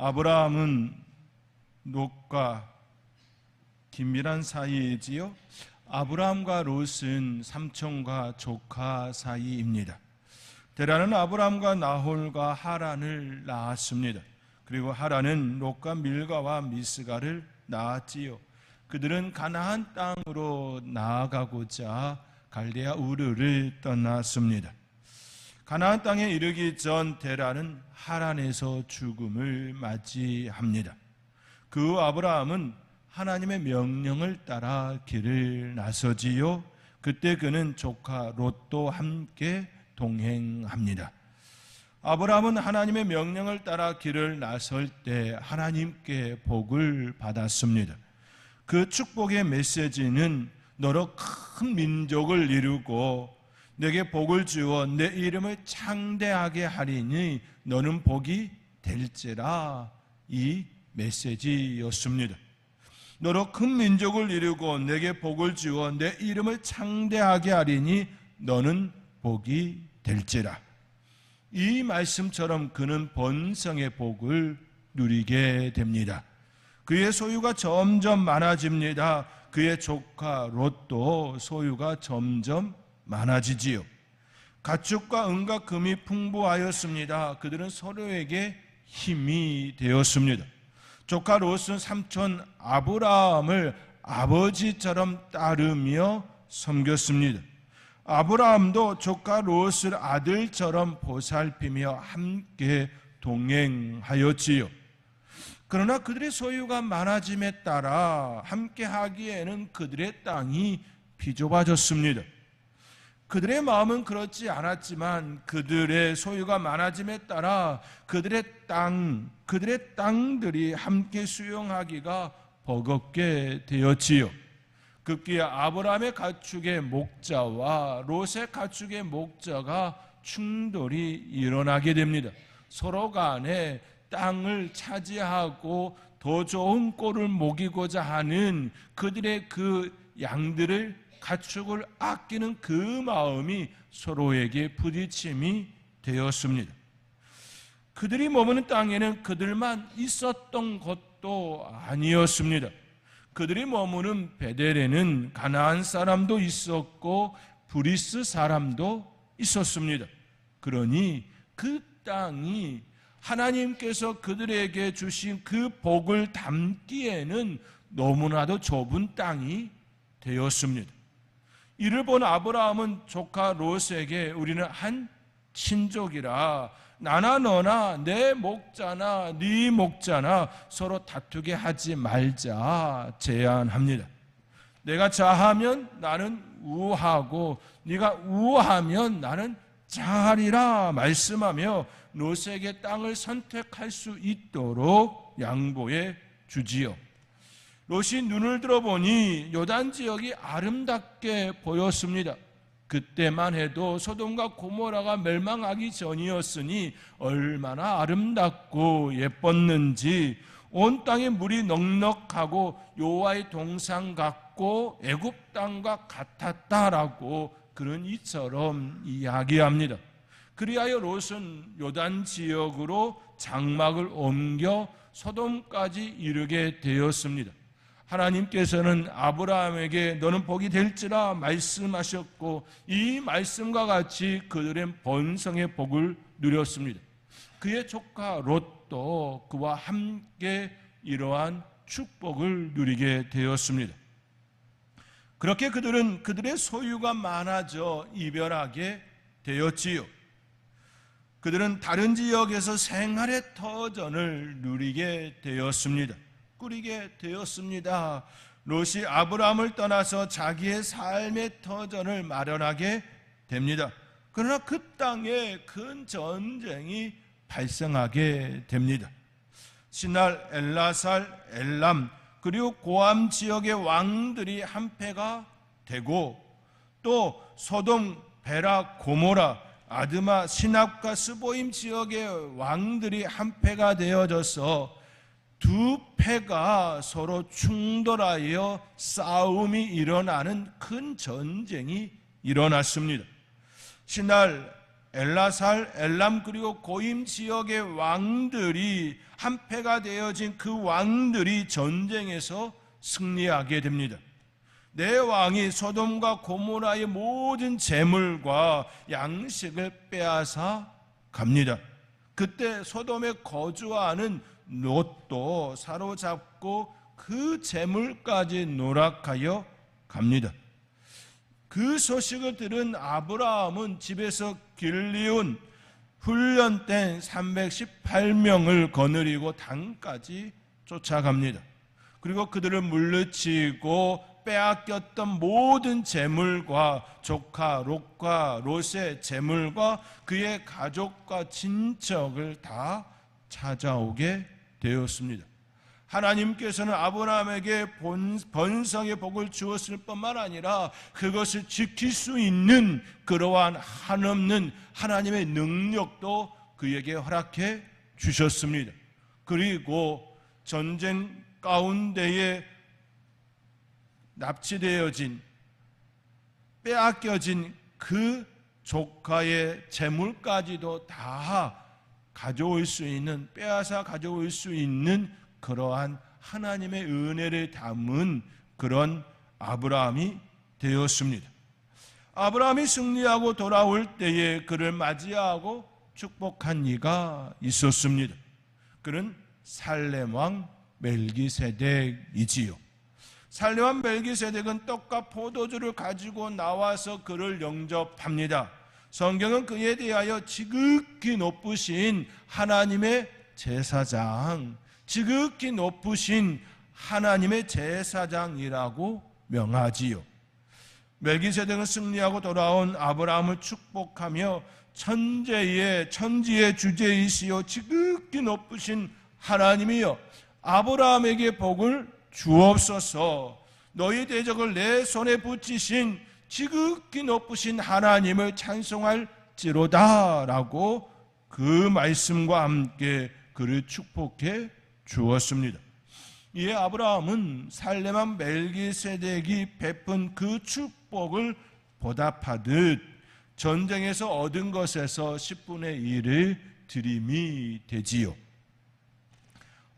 아브라함은 롯과 긴밀한 사이이지요. 아브라함과 롯은 삼촌과 조카 사이입니다. 데라는 아브라함과 나홀과 하란을 낳았습니다. 그리고 하란은 롯과 밀가와 미스가를 낳았지요. 그들은 가나안 땅으로 나아가고자 갈대아 우르를 떠났습니다. 가나안 땅에 이르기 전 데라는 하란에서 죽음을 맞이합니다. 그 후 아브라함은 하나님의 명령을 따라 길을 나서지요. 그때 그는 조카 롯도 함께 동행합니다. 아브라함은 하나님의 명령을 따라 길을 나설 때 하나님께 복을 받았습니다. 그 축복의 메시지는 너로 큰 민족을 이루고 내게 복을 주어 내 이름을 창대하게 하리니 너는 복이 될지라, 이 메시지였습니다. 너로 큰 민족을 이루고 내게 복을 주어 내 이름을 창대하게 하리니 너는 복이 될지라. 이 말씀처럼 그는 번성의 복을 누리게 됩니다. 그의 소유가 점점 많아집니다. 그의 조카 롯도 소유가 점점 많아지지요. 가축과 은과 금이 풍부하였습니다. 그들은 서로에게 힘이 되었습니다. 조카 롯은 삼촌 아브라함을 아버지처럼 따르며 섬겼습니다. 아브라함도 조카 롯을 아들처럼 보살피며 함께 동행하였지요. 그러나 그들의 소유가 많아짐에 따라 함께 하기에는 그들의 땅이 비좁아졌습니다. 그들의 마음은 그렇지 않았지만 그들의 소유가 많아짐에 따라 그들의 땅들이 함께 수용하기가 버겁게 되었지요. 급기야 아브라함의 가축의 목자와 롯의 가축의 목자가 충돌이 일어나게 됩니다. 서로 간에 땅을 차지하고 더 좋은 꼴을 먹이고자 하는 그들의 그 양들을, 가축을 아끼는 그 마음이 서로에게 부딪힘이 되었습니다. 그들이 머무는 땅에는 그들만 있었던 것도 아니었습니다. 그들이 머무는 베델에는 가나안 사람도 있었고 브리스 사람도 있었습니다. 그러니 그 땅이 하나님께서 그들에게 주신 그 복을 담기에는 너무나도 좁은 땅이 되었습니다. 이를 본 아브라함은 조카 롯에게 우리는 한 친족이라 나나 너나 내 목자나 네 목자나 서로 다투게 하지 말자 제안합니다. 내가 자하면 나는 우하고 네가 우하면 나는 자하리라 말씀하며 롯에게 땅을 선택할 수 있도록 양보해 주지요. 롯이 눈을 들어보니 요단 지역이 아름답게 보였습니다. 그때만 해도 소돔과 고모라가 멸망하기 전이었으니 얼마나 아름답고 예뻤는지, 온 땅에 물이 넉넉하고 여호와의 동산 같고 애굽 땅과 같았다라고 그런 이처럼 이야기합니다. 그리하여 롯은 요단 지역으로 장막을 옮겨 소돔까지 이르게 되었습니다. 하나님께서는 아브라함에게 너는 복이 될지라 말씀하셨고 이 말씀과 같이 그들의 번성의 복을 누렸습니다. 그의 조카 롯도 그와 함께 이러한 축복을 누리게 되었습니다. 그렇게 그들은 그들의 소유가 많아져 이별하게 되었지요. 그들은 다른 지역에서 생활의 터전을 누리게 되었습니다. 꾸리게 되었습니다. 롯이 아브라함을 떠나서 자기의 삶의 터전을 마련하게 됩니다. 그러나 그 땅에 큰 전쟁이 발생하게 됩니다. 신할, 엘라살, 엘람 그리고 고암 지역의 왕들이 한패가 되고 또 소돔, 베라, 고모라, 아드마, 시납과 스보임 지역의 왕들이 한패가 되어져서 두 패가 서로 충돌하여 싸움이 일어나는 큰 전쟁이 일어났습니다. 신할 엘라살, 엘람 그리고 고임 지역의 왕들이 한패가 되어진 그 왕들이 전쟁에서 승리하게 됩니다. 내 왕이 소돔과 고모라의 모든 재물과 양식을 빼앗아 갑니다. 그때 소돔에 거주하는 롯도 사로잡고 그 재물까지 노락하여 갑니다. 그 소식을 들은 아브라함은 집에서 길리온 훈련된 318명을 거느리고 단까지 쫓아갑니다. 그리고 그들을 물리치고 빼앗겼던 모든 재물과 조카 롯과 롯의 재물과 그의 가족과 친척을 다 찾아오게 되었습니다. 하나님께서는 아브라함에게 번성의 복을 주었을 뿐만 아니라 그것을 지킬 수 있는 그러한 한없는 하나님의 능력도 그에게 허락해 주셨습니다. 그리고 전쟁 가운데에 납치되어진 빼앗겨진 그 조카의 재물까지도 다 가져올 수 있는, 빼앗아 가져올 수 있는 그러한 하나님의 은혜를 담은 그런 아브라함이 되었습니다. 아브라함이 승리하고 돌아올 때에 그를 맞이하고 축복한 이가 있었습니다. 그는 살렘 왕 멜기세덱이지요. 살렘 왕 멜기세덱은 떡과 포도주를 가지고 나와서 그를 영접합니다. 성경은 그에 대하여 지극히 높으신 하나님의 제사장, 지극히 높으신 하나님의 제사장이라고 명하지요. 멜기세덱은 승리하고 돌아온 아브라함을 축복하며 천지의 주제이시요 지극히 높으신 하나님이여 아브라함에게 복을 주옵소서. 너희 대적을 내 손에 붙이신 지극히 높으신 하나님을 찬송할지로다 라고 그 말씀과 함께 그를 축복해 주었습니다. 이에 아브라함은 살렘 왕 멜기세덱이 베푼 그 축복을 보답하듯 전쟁에서 얻은 것에서 10분의 1을 드림이 되지요.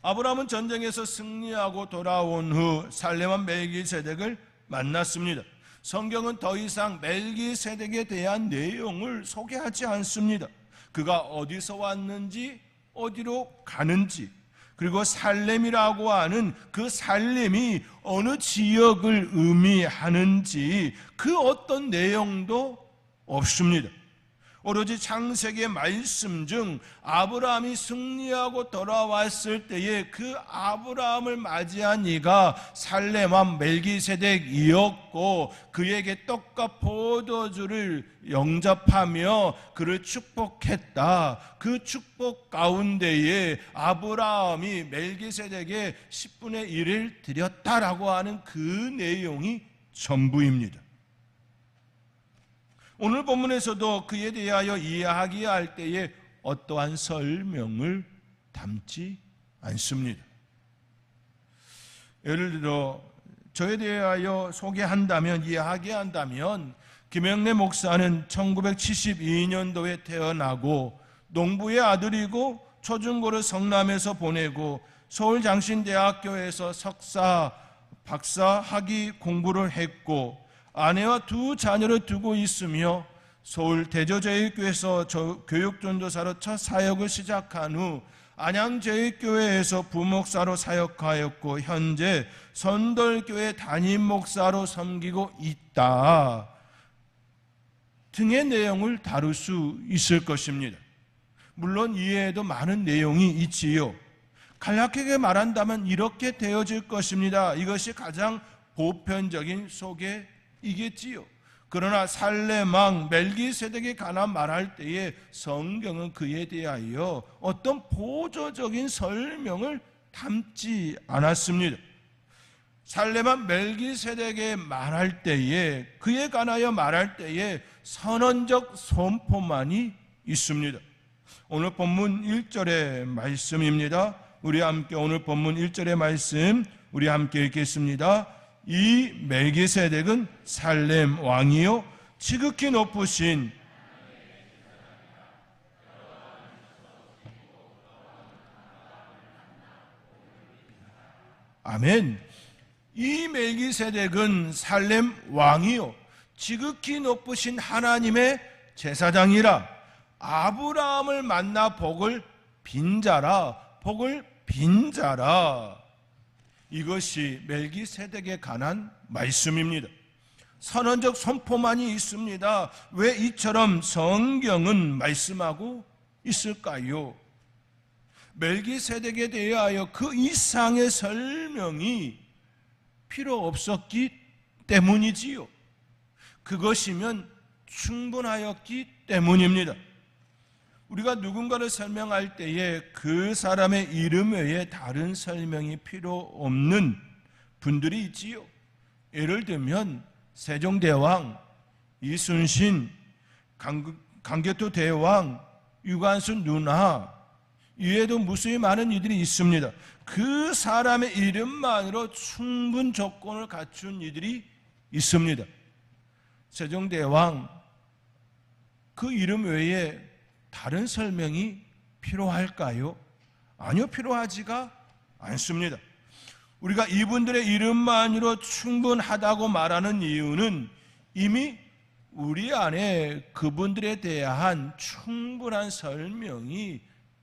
아브라함은 전쟁에서 승리하고 돌아온 후 살렘 왕 멜기세덱을 만났습니다. 성경은 더 이상 멜기세덱에 대한 내용을 소개하지 않습니다. 그가 어디서 왔는지, 어디로 가는지, 그리고 살렘이라고 하는 그 살렘이 어느 지역을 의미하는지 그 어떤 내용도 없습니다. 오로지 창세기의 말씀 중 아브라함이 승리하고 돌아왔을 때에 그 아브라함을 맞이한 이가 살렘 왕 멜기세덱이었고 그에게 떡과 포도주를 영접하며 그를 축복했다. 그 축복 가운데에 아브라함이 멜기세덱에 10분의 1을 드렸다라고 하는 그 내용이 전부입니다. 오늘 본문에서도 그에 대하여 이야기할 때에 어떠한 설명을 담지 않습니다. 예를 들어 저에 대하여 소개한다면, 이야기한다면 김영래 목사는 1972년도에 태어나고 농부의 아들이고 초중고를 성남에서 보내고 서울장신대학교에서 석사, 박사 학위 공부를 했고 아내와 두 자녀를 두고 있으며 서울 대저제일교회에서 교육전도사로 첫 사역을 시작한 후 안양제일교회에서 부목사로 사역하였고 현재 선돌교회 담임목사로 섬기고 있다 등의 내용을 다룰 수 있을 것입니다. 물론 이외에도 많은 내용이 있지요. 간략하게 말한다면 이렇게 되어질 것입니다. 이것이 가장 보편적인 소개이겠지요. 그러나 살렘 왕 멜기세덱에 관한 말할 때에 성경은 그에 대하여 어떤 보조적인 설명을 담지 않았습니다. 살렘 왕 멜기세덱에 말할 때에, 그에 관하여 말할 때에 선언적 선포만이 있습니다. 오늘 본문 1절의 말씀입니다. 우리 함께 오늘 본문 1절의 말씀 우리 함께 읽겠습니다. 이 멜기세덱은 살렘 왕이요 지극히 높으신 아멘. 이 멜기세덱은 살렘 왕이요 지극히 높으신 하나님의 제사장이라. 아브라함을 만나 복을 빈 자라. 복을 빈 자라. 이것이 멜기세덱에 관한 말씀입니다. 선언적 선포만이 있습니다. 왜 이처럼 성경은 말씀하고 있을까요? 멜기세덱에 대하여 그 이상의 설명이 필요 없었기 때문이지요. 그것이면 충분하였기 때문입니다. 우리가 누군가를 설명할 때에 그 사람의 이름 외에 다른 설명이 필요 없는 분들이 있지요. 예를 들면 세종대왕, 이순신, 강개토 대왕, 유관순 누나, 이외에도 무수히 많은 이들이 있습니다. 그 사람의 이름만으로 충분 조건을 갖춘 이들이 있습니다. 세종대왕, 그 이름 외에 다른 설명이 필요할까요? 아니요, 필요하지가 않습니다. 우리가 이분들의 이름만으로 충분하다고 말하는 이유는 이미 우리 안에 그분들에 대한 충분한 설명이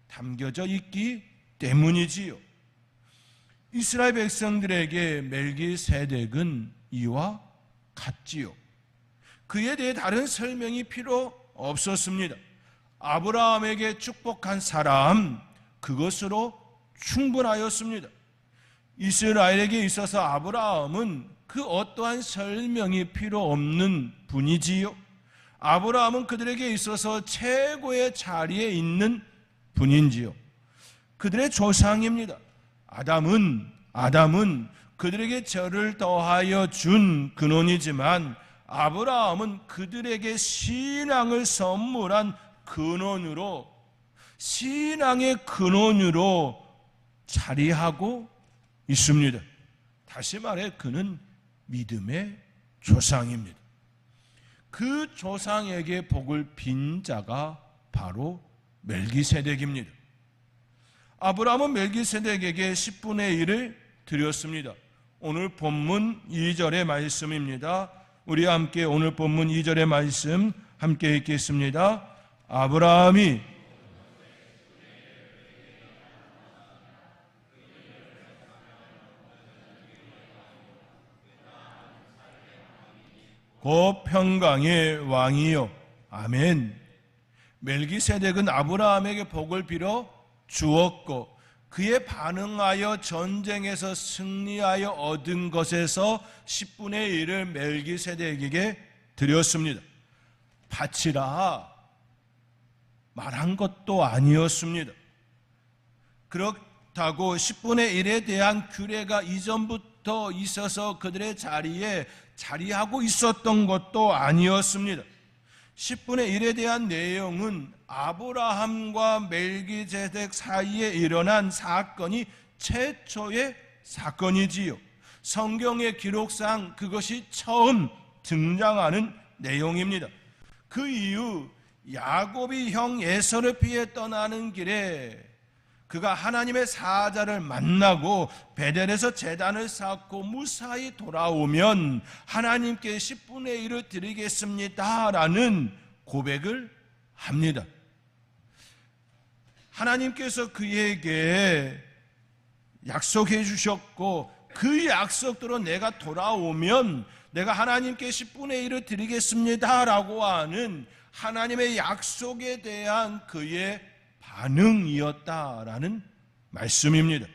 담겨져 있기 때문이지요. 이스라엘 백성들에게 멜기세덱은 이와 같지요. 그에 대해 다른 설명이 필요 없었습니다. 아브라함에게 축복한 사람, 그것으로 충분하였습니다. 이스라엘에게 있어서 아브라함은 그 어떠한 설명이 필요 없는 분이지요. 아브라함은 그들에게 있어서 최고의 자리에 있는 분인지요. 그들의 조상입니다. 아담은 그들에게 저를 더하여 준 근원이지만 아브라함은 그들에게 신앙을 선물한 근원으로, 신앙의 근원으로 자리하고 있습니다. 다시 말해 그는 믿음의 조상입니다. 그 조상에게 복을 빈 자가 바로 멜기세덱입니다. 아브라함은 멜기세덱에게 10분의 1을 드렸습니다. 오늘 본문 2절의 말씀입니다. 우리 함께 오늘 본문 2절의 말씀 함께 읽겠습니다. 아브라함이 곧 평강의 왕이요. 아멘. 멜기세덱은 아브라함에게 복을 빌어 주었고 그에 반응하여 전쟁에서 승리하여 얻은 것에서 10분의 1을 멜기세덱에게 드렸습니다. 바치라 말한 것도 아니었습니다. 그렇다고 10분의 1에 대한 규례가 이전부터 있어서 그들의 자리에 자리하고 있었던 것도 아니었습니다. 10분의 1에 대한 내용은 아브라함과 멜기세덱 사이에 일어난 사건이 최초의 사건이지요. 성경의 기록상 그것이 처음 등장하는 내용입니다. 그 이후 야곱이 형 에서를 피해 떠나는 길에 그가 하나님의 사자를 만나고 베델에서 제단을 쌓고 무사히 돌아오면 하나님께 10분의 1을 드리겠습니다 라는 고백을 합니다. 하나님께서 그에게 약속해 주셨고 그 약속대로 내가 돌아오면 내가 하나님께 10분의 1을 드리겠습니다 라고 하는 하나님의 약속에 대한 그의 반응이었다라는 말씀입니다.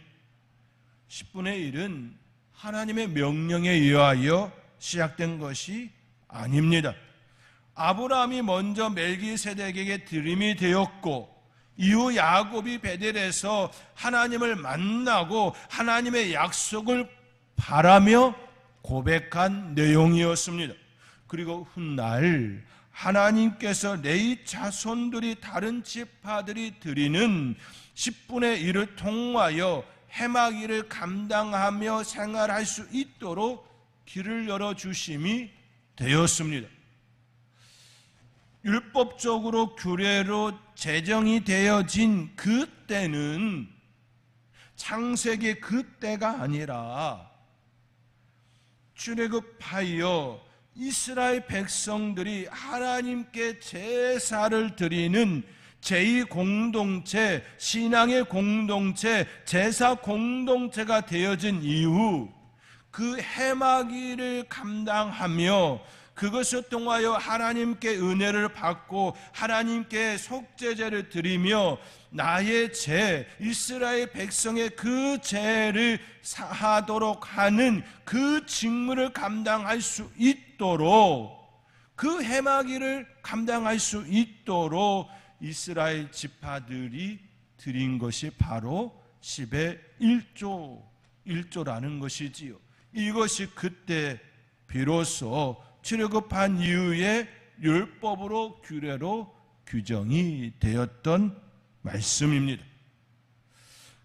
10분의 1은 하나님의 명령에 의하여 시작된 것이 아닙니다. 아브라함이 먼저 멜기세덱에게 드림이 되었고 이후 야곱이 베델에서 하나님을 만나고 하나님의 약속을 바라며 고백한 내용이었습니다. 그리고 훗날 하나님께서 내 자손들이 다른 지파들이 드리는 10분의 1을 통하여 해마기를 감당하며 생활할 수 있도록 길을 열어주심이 되었습니다. 율법적으로 규례로 제정이 되어진 그때는 창세기 그때가 아니라 출애굽하여 이스라엘 백성들이 하나님께 제사를 드리는 제2공동체, 신앙의 공동체, 제사 공동체가 되어진 이후 그 해마기를 감당하며 그것을 통하여 하나님께 은혜를 받고 하나님께 속죄제를 드리며 나의 죄, 이스라엘 백성의 그 죄를 사하도록 하는 그 직무를 감당할 수 있도록, 그 해마기를 감당할 수 있도록 이스라엘 지파들이 드린 것이 바로 10의 1조라는 것이지요. 이것이 그때 비로소 출애굽한 이후에 율법으로 규례로 규정이 되었던 말씀입니다.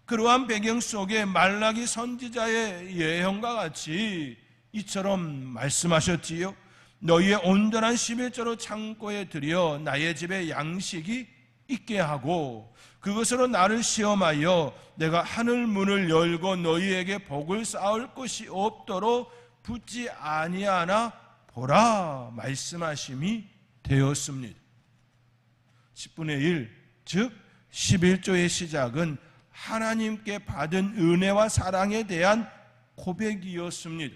그러한 배경 속에 말라기 선지자의 예언과 같이 이처럼 말씀하셨지요. 너희의 온전한 11조로 창고에 들여 나의 집에 양식이 있게 하고 그것으로 나를 시험하여 내가 하늘 문을 열고 너희에게 복을 쌓을 것이 없도록 붙지 아니하나 보라 말씀하심이 되었습니다. 10분의 1, 즉 11조의 시작은 하나님께 받은 은혜와 사랑에 대한 고백이었습니다.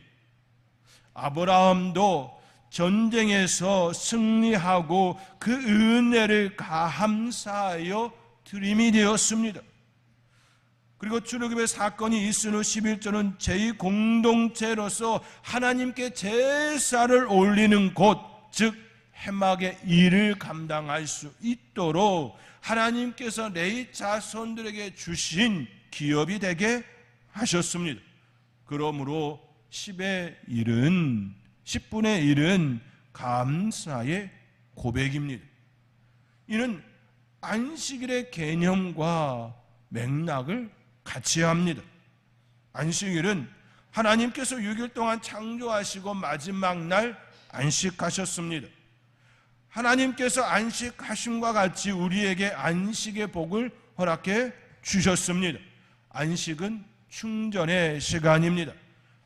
아브라함도 전쟁에서 승리하고 그 은혜를 감사하여 드림이 되었습니다. 그리고 출애굽의 사건이 있은 후 11조는 제2공동체로서 하나님께 제사를 올리는 곳, 즉 해막의 일을 감당할 수 있도록 하나님께서 레위 자손들에게 주신 기업이 되게 하셨습니다. 그러므로 10분의 1은 감사의 고백입니다. 이는 안식일의 개념과 맥락을 같이 합니다. 안식일은 하나님께서 6일 동안 창조하시고 마지막 날 안식하셨습니다. 하나님께서 안식하심과 같이 우리에게 안식의 복을 허락해 주셨습니다. 안식은 충전의 시간입니다.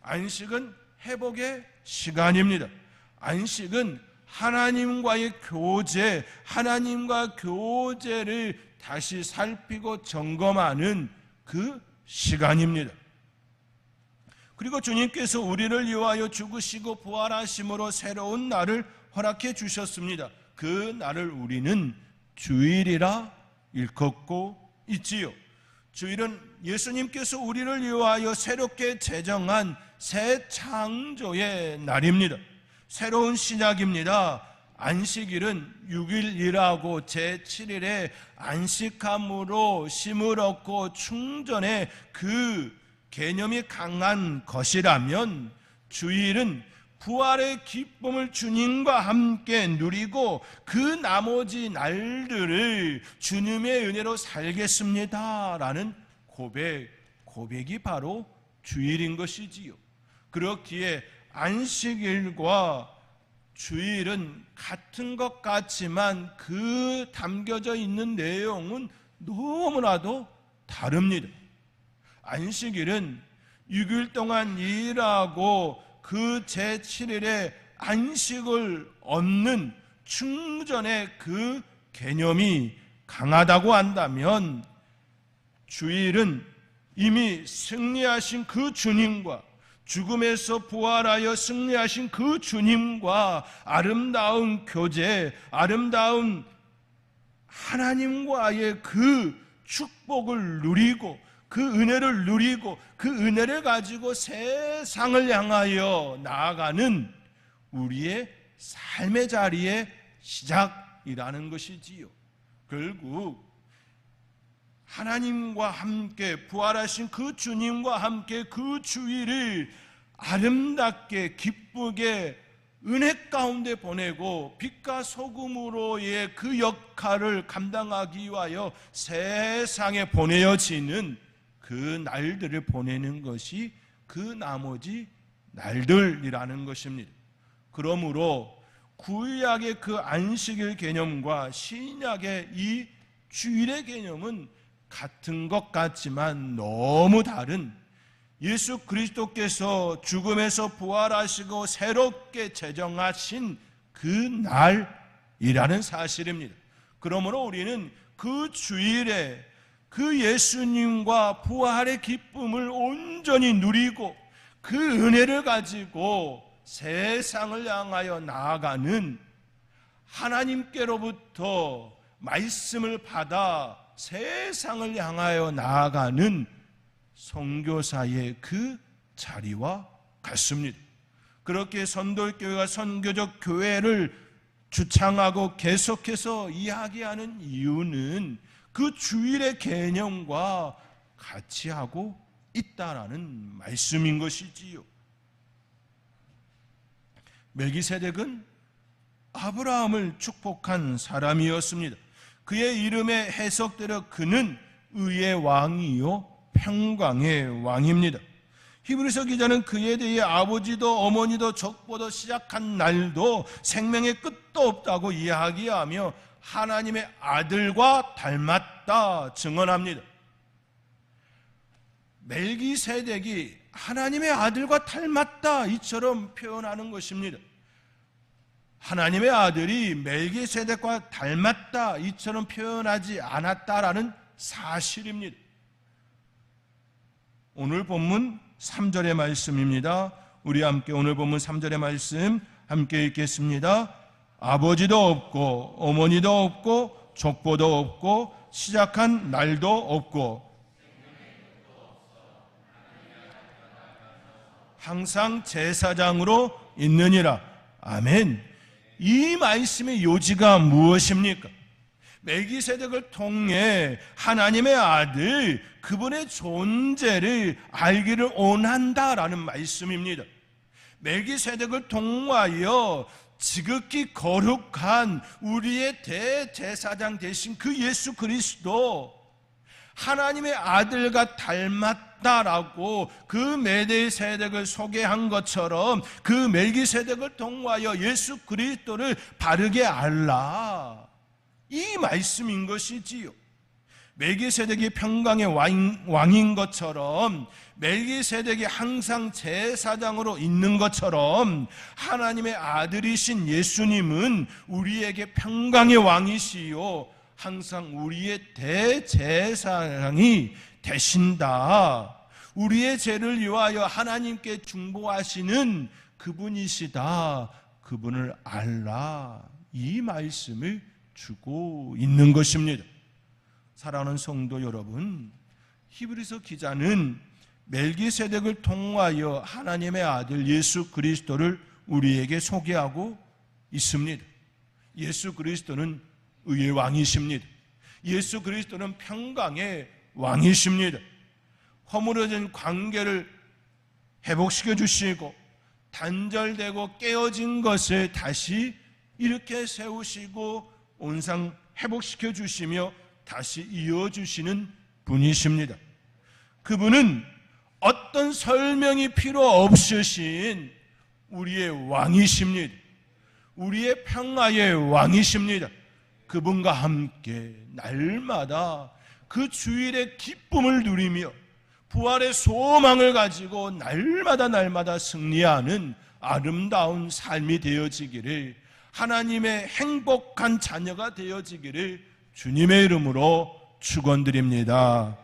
안식은 회복의 시간입니다. 안식은 하나님과의 교제, 하나님과 교제를 다시 살피고 점검하는 그 시간입니다. 그리고 주님께서 우리를 위하여 죽으시고 부활하심으로 새로운 날을 허락해 주셨습니다. 그 날을 우리는 주일이라 일컫고 있지요. 주일은 예수님께서 우리를 위하여 새롭게 제정한 새 창조의 날입니다. 새로운 시작입니다. 안식일은 6일 일하고 제7일에 안식함으로 쉼을 얻고 충전의 그 개념이 강한 것이라면, 주일은 부활의 기쁨을 주님과 함께 누리고 그 나머지 날들을 주님의 은혜로 살겠습니다라는 고백이 바로 주일인 것이지요. 그렇기에 안식일과 주일은 같은 것 같지만 그 담겨져 있는 내용은 너무나도 다릅니다. 안식일은 6일 동안 일하고 그 제7일에 안식을 얻는 충전의 그 개념이 강하다고 한다면, 주일은 이미 승리하신 그 주님과, 죽음에서 부활하여 승리하신 그 주님과 아름다운 교제, 아름다운 하나님과의 그 축복을 누리고 그 은혜를 누리고 그 은혜를 가지고 세상을 향하여 나아가는 우리의 삶의 자리의 시작이라는 것이지요. 결국 하나님과 함께 부활하신 그 주님과 함께 그 주일을 아름답게 기쁘게 은혜 가운데 보내고 빛과 소금으로의 그 역할을 감당하기 위하여 세상에 보내어지는 그 날들을 보내는 것이 그 나머지 날들이라는 것입니다. 그러므로 구약의 그 안식일 개념과 신약의 이 주일의 개념은 같은 것 같지만 너무 다른 예수 그리스도께서 죽음에서 부활하시고 새롭게 제정하신 그 날이라는 사실입니다. 그러므로 우리는 그 주일에 그 예수님과 부활의 기쁨을 온전히 누리고 그 은혜를 가지고 세상을 향하여 나아가는, 하나님께로부터 말씀을 받아 세상을 향하여 나아가는 선교사의 그 자리와 같습니다. 그렇게 선돌교회가 선교적 교회를 주창하고 계속해서 이야기하는 이유는 그 주일의 개념과 같이 하고 있다라는 말씀인 것이지요. 멜기세덱은 아브라함을 축복한 사람이었습니다. 그의 이름의 해석대로 그는 의의 왕이요 평강의 왕입니다. 히브리서 기자는 그에 대해 아버지도 어머니도 족보도 시작한 날도 생명의 끝도 없다고 이야기하며 하나님의 아들과 닮았다 증언합니다. 멜기세덱이 하나님의 아들과 닮았다 이처럼 표현하는 것입니다. 하나님의 아들이 멜기세덱과 닮았다 이처럼 표현하지 않았다라는 사실입니다. 오늘 본문 3절의 말씀입니다. 우리 함께 오늘 본문 3절의 말씀 함께 읽겠습니다. 아버지도 없고 어머니도 없고 족보도 없고 시작한 날도 없고 항상 제사장으로 있느니라. 아멘. 이 말씀의 요지가 무엇입니까? 멜기세덱을 통해 하나님의 아들, 그분의 존재를 알기를 원한다라는 말씀입니다. 멜기세덱을 통하여 지극히 거룩한 우리의 대제사장 되신 그 예수 그리스도, 하나님의 아들과 닮았다라고 그 멜기세덱을 소개한 것처럼 그 멜기세덱을 통하여 예수 그리스도를 바르게 알라, 이 말씀인 것이지요. 멜기세덱이 평강의 왕인 것처럼, 멜기세덱이 항상 제사장으로 있는 것처럼 하나님의 아들이신 예수님은 우리에게 평강의 왕이시요 항상 우리의 대제사장이 되신다. 우리의 죄를 위하여 하나님께 중보하시는 그분이시다. 그분을 알라. 이 말씀을 주고 있는 것입니다. 사랑하는 성도 여러분, 히브리서 기자는 멜기세덱을 통하여 하나님의 아들 예수 그리스도를 우리에게 소개하고 있습니다. 예수 그리스도는 의의 왕이십니다. 예수 그리스도는 평강의 왕이십니다. 허물어진 관계를 회복시켜 주시고 단절되고 깨어진 것을 다시 일으켜 세우시고 온상 회복시켜 주시며 다시 이어주시는 분이십니다. 그분은 어떤 설명이 필요 없으신 우리의 왕이십니다. 우리의 평화의 왕이십니다. 그분과 함께 날마다 그 주일의 기쁨을 누리며 부활의 소망을 가지고 날마다 승리하는 아름다운 삶이 되어지기를, 하나님의 행복한 자녀가 되어지기를 주님의 이름으로 축원드립니다.